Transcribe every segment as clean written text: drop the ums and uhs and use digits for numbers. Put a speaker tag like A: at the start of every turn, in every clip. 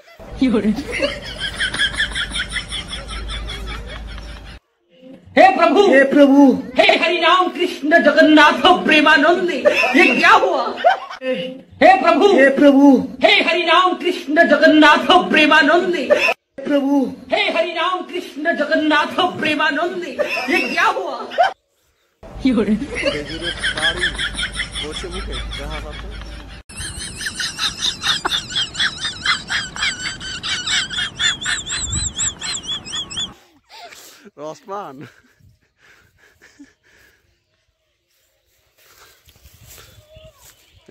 A: हे प्रभु हे हरि राम कृष्ण जगन्नाथ प्रेमानंदी, ये क्या हुआ? हे प्रभु हे हरि राम कृष्ण जगन्नाथ प्रेमानंदी, प्रभु हे हरि राम कृष्ण जगन्नाथ प्रेमानंदी, ये क्या हुआ?
B: রসমান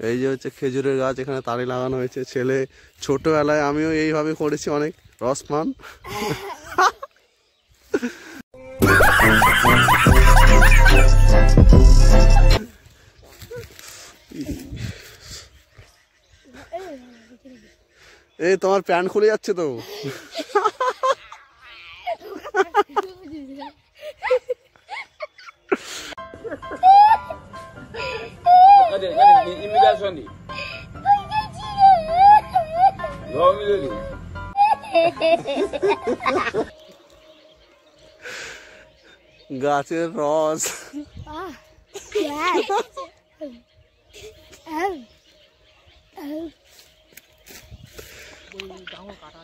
B: এই যে হচ্ছে খেজুরের গাছ, এখানে তাড়ি লাগানো হয়েছে। ছেলে ছোটবেলায় আমিও এইভাবে করেছি অনেক। রসমান এই তোমার প্যান্ট খুলে যাচ্ছে তো। গাছের রস কাটা